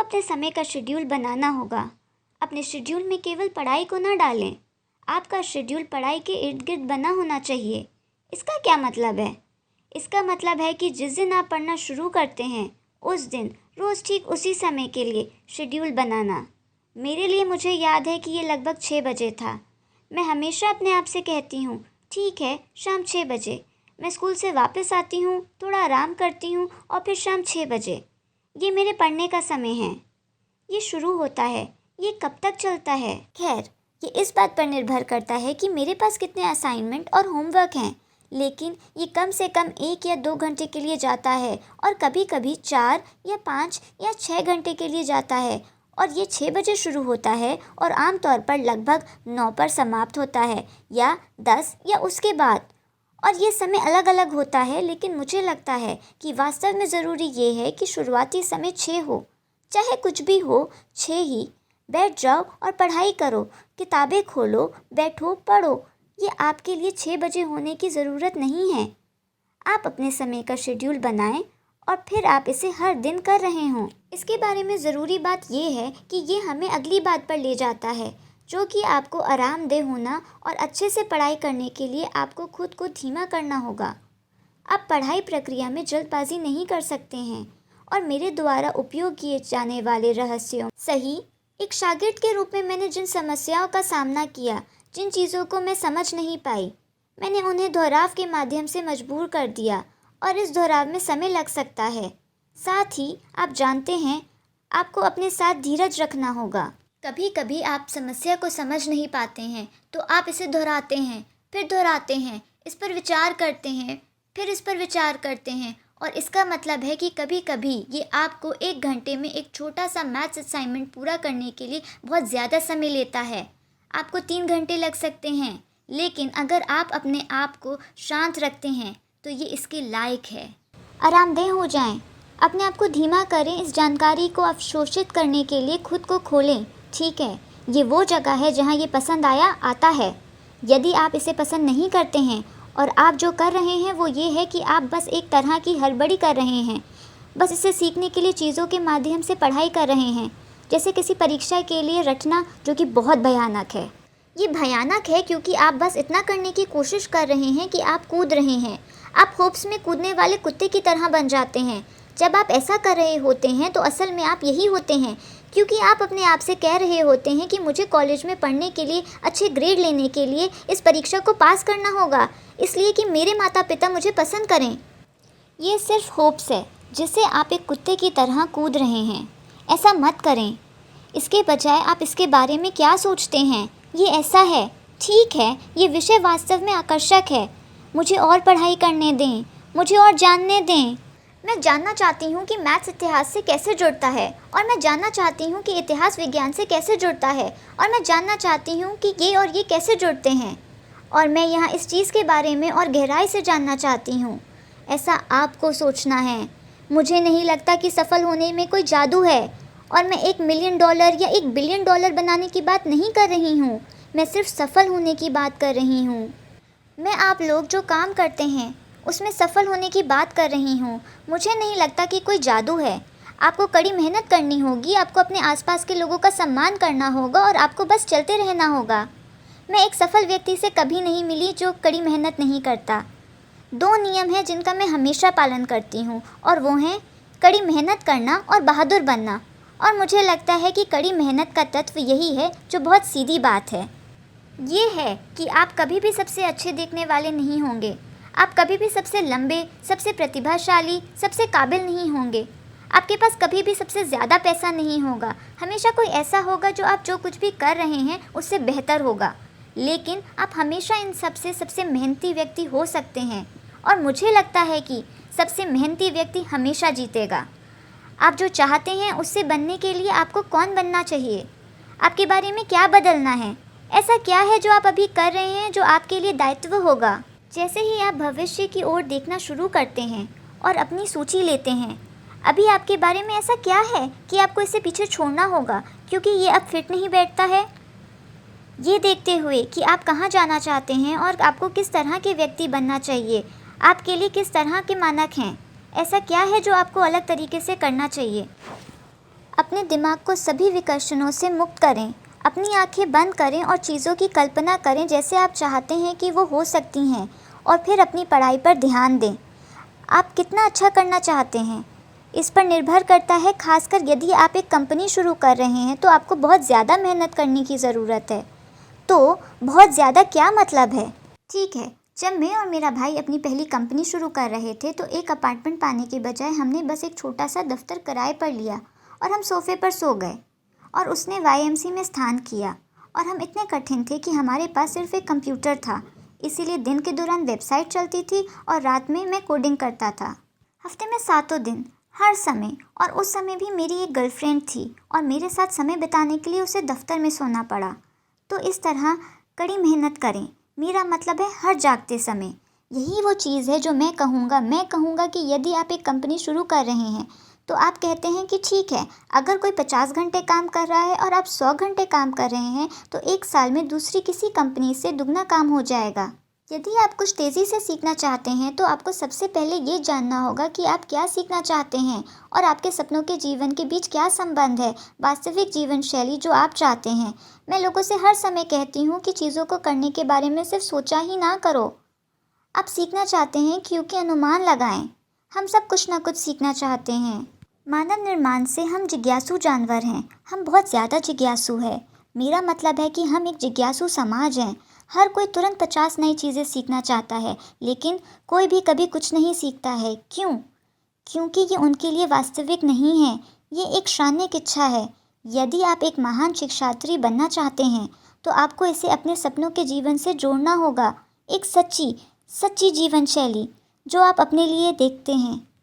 अपने समय का शेड्यूल बनाना होगा। अपने शेड्यूल में केवल पढ़ाई को ना डालें। आपका शेड्यूल पढ़ाई के इर्द गिर्द बना होना चाहिए। इसका क्या मतलब है? इसका मतलब है कि जिस दिन आप पढ़ना शुरू करते हैं उस दिन रोज़ ठीक उसी समय के लिए शेड्यूल बनाना। मेरे लिए मुझे याद है कि ये लगभग 6 बजे था। मैं हमेशा अपने आप से कहती हूँ, ठीक है, शाम 6 बजे। मैं स्कूल से वापस आती हूँ, थोड़ा आराम करती हूँ और फिर शाम 6 बजे ये मेरे पढ़ने का समय है। ये शुरू होता है। ये कब तक चलता है? खैर, ये इस बात पर निर्भर करता है कि मेरे पास कितने असाइनमेंट और होमवर्क हैं, लेकिन ये कम से कम 1 या 2 घंटे के लिए जाता है और कभी कभी 4 या 5 या 6 घंटे के लिए जाता है। और ये 6 बजे शुरू होता है और आमतौर पर लगभग 9 पर समाप्त होता है या 10 या उसके बाद। और ये समय अलग अलग होता है, लेकिन मुझे लगता है कि वास्तव में ज़रूरी ये है कि शुरुआती समय 6 हो। चाहे कुछ भी हो, 6 ही। बैठ जाओ और पढ़ाई करो, किताबें खोलो, बैठो, पढ़ो। ये आपके लिए 6 बजे होने की ज़रूरत नहीं है। आप अपने समय का शेड्यूल बनाएं और फिर आप इसे हर दिन कर रहे हों। इसके बारे में ज़रूरी बात यह है कि ये हमें अगली बात पर ले जाता है, जो कि आपको आरामदेह होना और अच्छे से पढ़ाई करने के लिए आपको खुद को धीमा करना होगा। आप पढ़ाई प्रक्रिया में जल्दबाजी नहीं कर सकते हैं और मेरे द्वारा उपयोग किए जाने वाले रहस्यों सही एक शागिर्द के रूप में मैंने जिन समस्याओं का सामना किया, जिन चीज़ों को मैं समझ नहीं पाई, मैंने उन्हें दोहराव के माध्यम से मजबूर कर दिया और इस दोहराव में समय लग सकता है। साथ ही आप जानते हैं, आपको अपने साथ धीरज रखना होगा। कभी कभी आप समस्या को समझ नहीं पाते हैं तो आप इसे दोहराते हैं, फिर दोहराते हैं, इस पर विचार करते हैं, फिर इस पर विचार करते हैं और इसका मतलब है कि कभी कभी ये आपको 1 घंटे में एक छोटा सा मैथ्स असाइनमेंट पूरा करने के लिए बहुत ज़्यादा समय लेता है। आपको 3 घंटे लग सकते हैं, लेकिन अगर आप अपने आप को शांत रखते हैं तो ये इसके लायक है। आरामदेह हो जाएं, अपने आप को धीमा करें। इस जानकारी को अवशोषित करने के लिए खुद को खोलें। ठीक है, ये वो जगह है जहाँ ये पसंद आता है। यदि आप इसे पसंद नहीं करते हैं और आप जो कर रहे हैं वो ये है कि आप बस एक तरह की हड़बड़ी कर रहे हैं, बस इसे सीखने के लिए चीज़ों के माध्यम से पढ़ाई कर रहे हैं, जैसे किसी परीक्षा के लिए रटना, जो कि बहुत भयानक है। ये भयानक है क्योंकि आप बस इतना करने की कोशिश कर रहे हैं कि आप कूद रहे हैं। आप होप्स में कूदने वाले कुत्ते की तरह बन जाते हैं। जब आप ऐसा कर रहे होते हैं तो असल में आप यही होते हैं, क्योंकि आप अपने आप से कह रहे होते हैं कि मुझे कॉलेज में पढ़ने के लिए, अच्छे ग्रेड लेने के लिए इस परीक्षा को पास करना होगा, इसलिए कि मेरे माता पिता मुझे पसंद करें। ये सिर्फ होप्स है जिससे आप एक कुत्ते की तरह कूद रहे हैं। ऐसा मत करें। इसके बजाय आप इसके बारे में क्या सोचते हैं? ये ऐसा है, ठीक है, ये विषय वास्तव में आकर्षक है, मुझे और पढ़ाई करने दें, मुझे और जानने दें। मैं जानना चाहती हूँ कि मैथ्स इतिहास से कैसे जुड़ता है, और मैं जानना चाहती हूँ कि इतिहास विज्ञान से कैसे जुड़ता है, और मैं जानना चाहती हूँ कि ये और ये कैसे जुड़ते हैं, और मैं यहाँ इस चीज़ के बारे में और गहराई से जानना चाहती हूँ। ऐसा आपको सोचना है। मुझे नहीं लगता कि सफल होने में कोई जादू है, और मैं $1 मिलियन या $1 बिलियन बनाने की बात नहीं कर रही हूँ। मैं सिर्फ सफल होने की बात कर रही हूँ। मैं आप लोग जो काम करते हैं उसमें सफल होने की बात कर रही हूँ। मुझे नहीं लगता कि कोई जादू है। आपको कड़ी मेहनत करनी होगी, आपको अपने आसपास के लोगों का सम्मान करना होगा और आपको बस चलते रहना होगा। मैं एक सफल व्यक्ति से कभी नहीं मिली जो कड़ी मेहनत नहीं करता। 2 नियम हैं जिनका मैं हमेशा पालन करती हूँ, और वो हैं कड़ी मेहनत करना और बहादुर बनना। और मुझे लगता है कि कड़ी मेहनत का तत्व यही है जो बहुत सीधी बात है। ये है कि आप कभी भी सबसे अच्छे दिखने वाले नहीं होंगे। आप कभी भी सबसे लंबे, सबसे प्रतिभाशाली, सबसे काबिल नहीं होंगे। आपके पास कभी भी सबसे ज़्यादा पैसा नहीं होगा। हमेशा कोई ऐसा होगा जो आप जो कुछ भी कर रहे हैं उससे बेहतर होगा। लेकिन आप हमेशा इन सबसे सबसे मेहनती व्यक्ति हो सकते हैं, और मुझे लगता है कि सबसे मेहनती व्यक्ति हमेशा जीतेगा। आप जो चाहते हैं उससे बनने के लिए आपको कौन बनना चाहिए? आपके बारे में क्या बदलना है? ऐसा क्या है जो आप अभी कर रहे हैं जो आपके लिए दायित्व होगा? जैसे ही आप भविष्य की ओर देखना शुरू करते हैं और अपनी सूची लेते हैं, अभी आपके बारे में ऐसा क्या है कि आपको इसे पीछे छोड़ना होगा क्योंकि ये अब फिट नहीं बैठता है? ये देखते हुए कि आप कहाँ जाना चाहते हैं और आपको किस तरह के व्यक्ति बनना चाहिए, आपके लिए किस तरह के मानक हैं, ऐसा क्या है जो आपको अलग तरीके से करना चाहिए? अपने दिमाग को सभी विकर्षणों से मुक्त करें। अपनी आंखें बंद करें और चीज़ों की कल्पना करें जैसे आप चाहते हैं कि वो हो सकती हैं, और फिर अपनी पढ़ाई पर ध्यान दें। आप कितना अच्छा करना चाहते हैं इस पर निर्भर करता है। खासकर यदि आप एक कंपनी शुरू कर रहे हैं तो आपको बहुत ज़्यादा मेहनत करने की ज़रूरत है। तो बहुत ज़्यादा क्या मतलब है? ठीक है, जब मैं और मेरा भाई अपनी पहली कंपनी शुरू कर रहे थे तो एक अपार्टमेंट पाने के बजाय हमने बस एक छोटा सा दफ्तर किराए पर लिया और हम सोफे पर सो गए, और उसने वाईएमसी में स्थान किया। और हम इतने कठिन थे कि हमारे पास सिर्फ एक कंप्यूटर था, इसीलिए दिन के दौरान वेबसाइट चलती थी और रात में मैं कोडिंग करता था। हफ्ते में 7 दिन, हर समय। और उस समय भी मेरी एक गर्लफ्रेंड थी और मेरे साथ समय बिताने के लिए उसे दफ्तर में सोना पड़ा। तो इस तरह कड़ी मेहनत करें, मेरा मतलब है हर जागते समय। यही वो चीज़ है जो मैं कहूँगा कि यदि आप एक कंपनी शुरू कर रहे हैं तो आप कहते हैं कि ठीक है, अगर कोई 50 घंटे काम कर रहा है और आप 100 घंटे काम कर रहे हैं तो एक साल में दूसरी किसी कंपनी से दुगना काम हो जाएगा। यदि आप कुछ तेज़ी से सीखना चाहते हैं तो आपको सबसे पहले ये जानना होगा कि आप क्या सीखना चाहते हैं और आपके सपनों के जीवन के बीच क्या संबंध है वास्तविक जीवन शैली जो आप चाहते हैं। मैं लोगों से हर समय कहती हूँ कि चीज़ों को करने के बारे में सिर्फ सोचा ही ना करो। आप सीखना चाहते हैं क्योंकि अनुमान लगाएं। हम सब कुछ ना कुछ सीखना चाहते हैं। मानव निर्माण से हम जिज्ञासु जानवर हैं। हम बहुत ज़्यादा जिज्ञासु है। मेरा मतलब है कि हम एक जिज्ञासु समाज हैं। हर कोई तुरंत 50 नई चीज़ें सीखना चाहता है, लेकिन कोई भी कभी कुछ नहीं सीखता है। क्यों? क्योंकि ये उनके लिए वास्तविक नहीं है। ये एक क्षणिक इच्छा है। यदि आप एक महान शिक्षार्थी बनना चाहते हैं तो आपको इसे अपने सपनों के जीवन से जोड़ना होगा। एक सच्ची जीवन शैली जो आप अपने लिए देखते हैं।